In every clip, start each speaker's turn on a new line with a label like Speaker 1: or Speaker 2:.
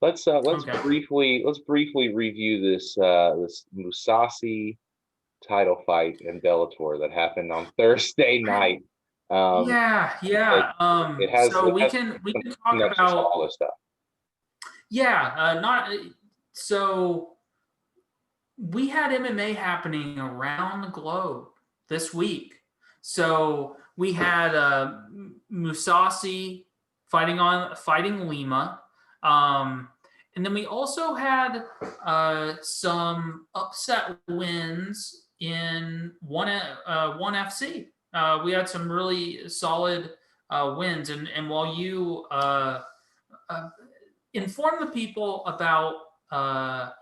Speaker 1: let's
Speaker 2: Okay.
Speaker 1: briefly review this Mousasi title fight in Bellator that happened on Thursday night. It has
Speaker 2: So we
Speaker 1: has
Speaker 2: can
Speaker 1: some
Speaker 2: talk
Speaker 1: connections to
Speaker 2: about
Speaker 1: all this stuff.
Speaker 2: not so we had MMA happening around the globe this week. So we had Mousasi fighting Lima, and then we also had some upset wins in one FC. We had some really solid wins, and while you inform the people about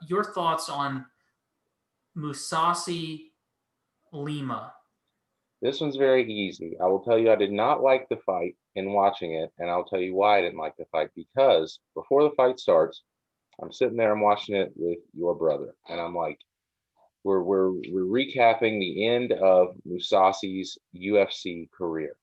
Speaker 2: your thoughts on Mousasi Lima.
Speaker 1: This one's very easy. I will tell you, I did not like the fight in watching it, and I'll tell you why I didn't like the fight. Because before the fight starts, I'm sitting there, I'm watching it with your brother, and I'm like, we're recapping the end of Mousasi's UFC career.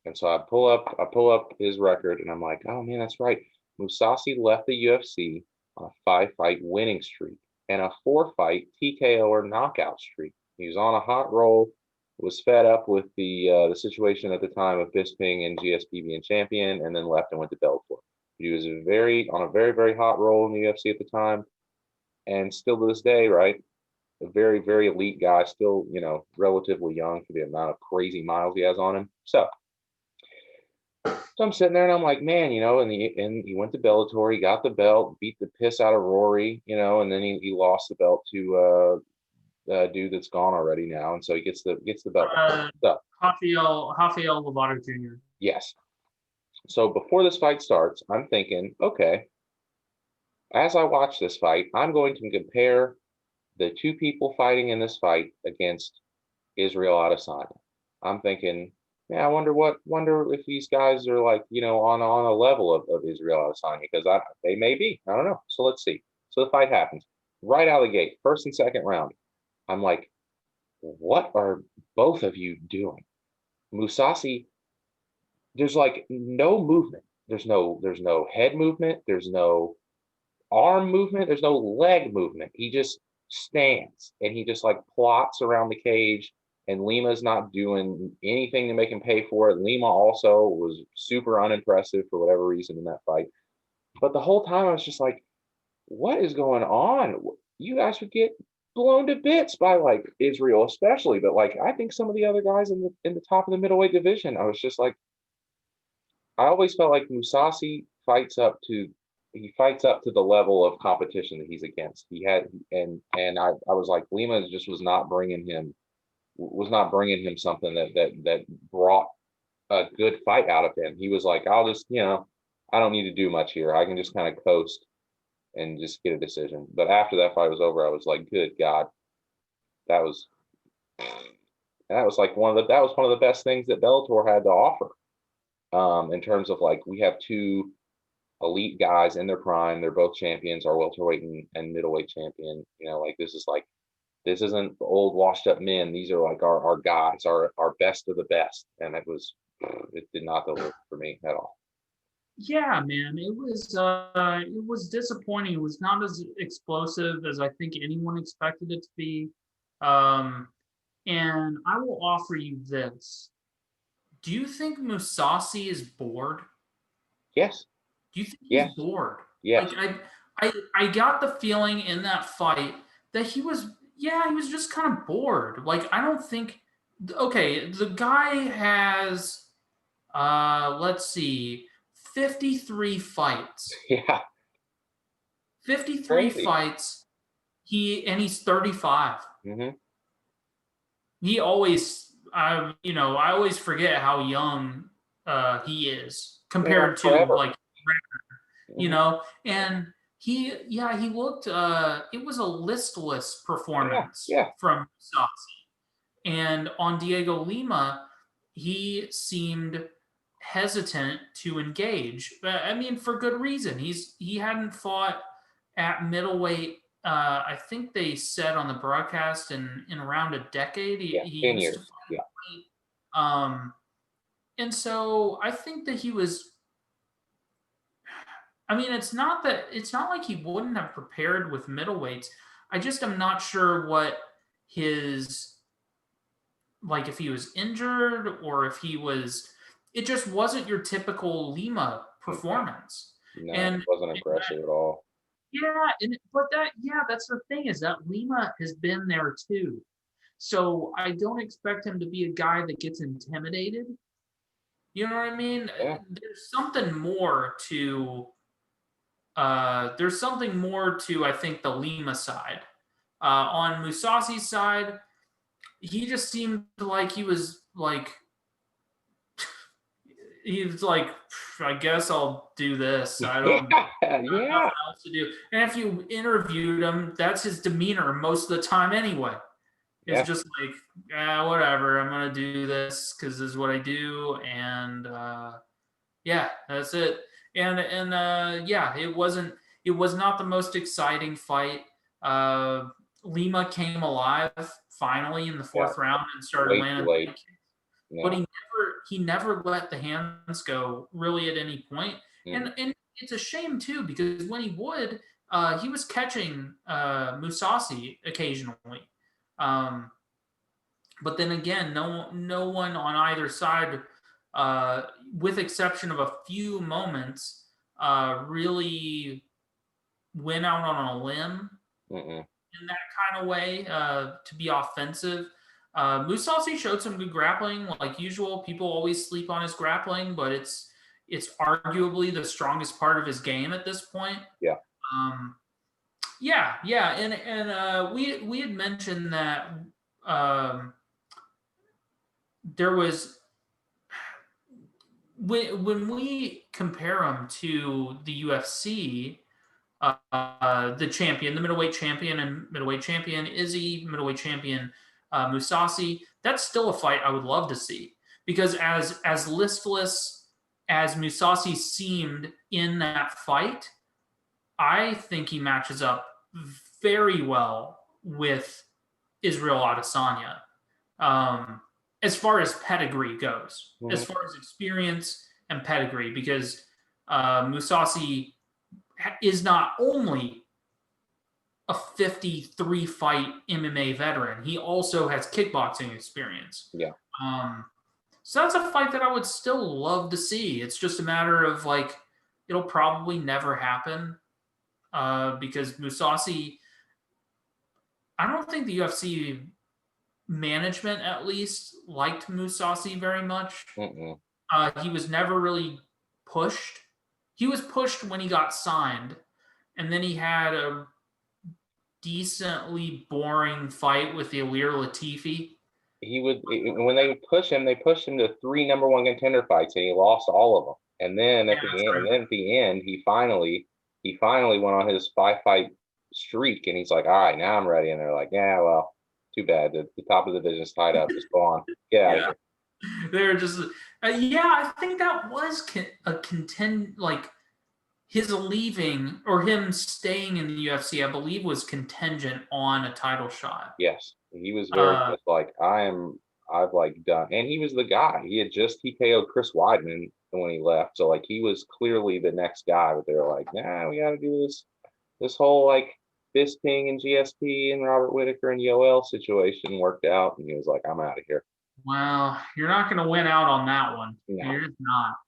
Speaker 1: And so I pull up his record, and I'm like, oh man, that's right. Mousasi left the UFC on a 5-fight winning streak and a 4-fight TKO or knockout streak. He was on a hot roll, was fed up with the situation at the time of Bisping and GSP being champion, and then left and went to Bellator. He was on a very, very hot roll in the UFC at the time, and still to this day, right? A very, very elite guy, still, relatively young for the amount of crazy miles he has on him. So I'm sitting there and I'm like, man, and he went to Bellator, he got the belt, beat the piss out of Rory, and then he lost the belt to a dude that's gone already now, and so he gets the belt. So
Speaker 2: Rafael Lovato Jr.
Speaker 1: Yes. So before this fight starts, I'm thinking, okay, as I watch this fight, I'm going to compare the two people fighting in this fight against Israel Adesanya. I'm thinking, yeah, I wonder if these guys are like, on a level of Israel Adesanya, because they may be. I don't know. So let's see. So the fight happens right out of the gate, first and second round. I'm like, what are both of you doing? Mousasi, there's like no movement. There's no head movement. There's no arm movement. There's no leg movement. He just stands and he just like plots around the cage, and Lima's not doing anything to make him pay for it. Lima also was super unimpressive for whatever reason in that fight. But the whole time I was just like, what is going on? You guys would get blown to bits by like Israel especially, but like I think some of the other guys in the top of the middleweight division, I was just like, I always felt like Mousasi fights up to the level of competition that he's against. He had and I was like, Lima just was not bringing him something that brought a good fight out of him. He was like, I'll just, I don't need to do much here. I can just kind of coast and just get a decision. But after that fight was over, I was like, good God, that was like one of the best things that Bellator had to offer. In terms of like, we have two elite guys in their prime. They're both champions, our welterweight and middleweight champion. This isn't old washed up men. These are like our guys, our best of the best. And it did not deliver for me at all.
Speaker 2: Yeah, man, it was disappointing. It was not as explosive as I think anyone expected it to be. And I will offer you this. Do you think Mousasi is bored?
Speaker 1: Yes.
Speaker 2: Do you think he's bored?
Speaker 1: Yes.
Speaker 2: Like I got the feeling in that fight that he was just kind of bored. Like I don't think the guy has let's see, 53 fights.
Speaker 1: Yeah.
Speaker 2: 53 fights. He's 35.
Speaker 1: Mm-hmm.
Speaker 2: He always I always forget how young he is compared to like and he looked it was a listless performance from Mousasi. And on Diego Lima, he seemed hesitant to engage. I mean, for good reason. He hadn't fought at middleweight. I think they said on the broadcast in around a decade. He
Speaker 1: 10 years.
Speaker 2: And so I think that he was I mean, it's not like he wouldn't have prepared with middleweights. I just am not sure what his, like, if he was injured or if he was. It just wasn't your typical Lima performance.
Speaker 1: No,
Speaker 2: And
Speaker 1: it wasn't aggressive at all.
Speaker 2: yeah, that's the thing, is that Lima has been there too. So I don't expect him to be a guy that gets intimidated. You know what I mean?
Speaker 1: Yeah.
Speaker 2: There's something more to I think the Lima side. On Mousasi's side, he just seemed like he was like I guess I'll do this. I don't
Speaker 1: Yeah.
Speaker 2: nothing else to do. And if you interviewed him, that's his demeanor most of the time anyway. It's just like, whatever, I'm gonna do this because this is what I do, and yeah, that's it. And yeah, it was not the most exciting fight. Lima came alive finally in the fourth round and started landing
Speaker 1: late.
Speaker 2: but he never let the hands go really at any point. And it's a shame too, because when he would, he was catching Mousasi occasionally. But then again, no one on either side, with exception of a few moments, really went out on a limb in that kind of way to be offensive. Mousasi showed some good grappling, like usual. People always sleep on his grappling, but it's arguably the strongest part of his game at this point.
Speaker 1: Yeah.
Speaker 2: Yeah, and we had mentioned that there was, when we compare him to the UFC, the champion, the middleweight champion, and middleweight champion Izzy, middleweight champion Mousasi. That's still a fight I would love to see, because as listless as Mousasi seemed in that fight, I think he matches up very well with Israel Adesanya. As far as pedigree goes, as far as experience and pedigree, because Mousasi is not only a 53 fight MMA veteran, he also has kickboxing experience.
Speaker 1: Yeah.
Speaker 2: So that's a fight that I would still love to see. It's just a matter of, like, it'll probably never happen because Mousasi, I don't think the UFC management, at least, liked Mousasi very much. He was never really pushed. He was pushed when he got signed, and then he had a decently boring fight with the Ilir Latifi.
Speaker 1: He would, when they pushed him to 3 number 1 contender fights, and he lost all of them. And then at the end, he finally went on his 5-fight streak, and he's like, all right, now I'm ready. And they're like, yeah, well, too bad. The top of the division is tied up. Just go on. Get out of here.
Speaker 2: They're just, I think that was like, his leaving or him staying in the UFC, I believe, was contingent on a title shot.
Speaker 1: Yes, he was very much like, I've like done, and he was the guy. He had just TKO'd Chris Weidman when he left, so like he was clearly the next guy. But they were like, nah, we got to do this whole like Bisping and GSP and Robert Whitaker and Yoel situation worked out, and he was like, I'm out of here.
Speaker 2: Well, you're not going to win out on that one.
Speaker 1: No.
Speaker 2: You're just not.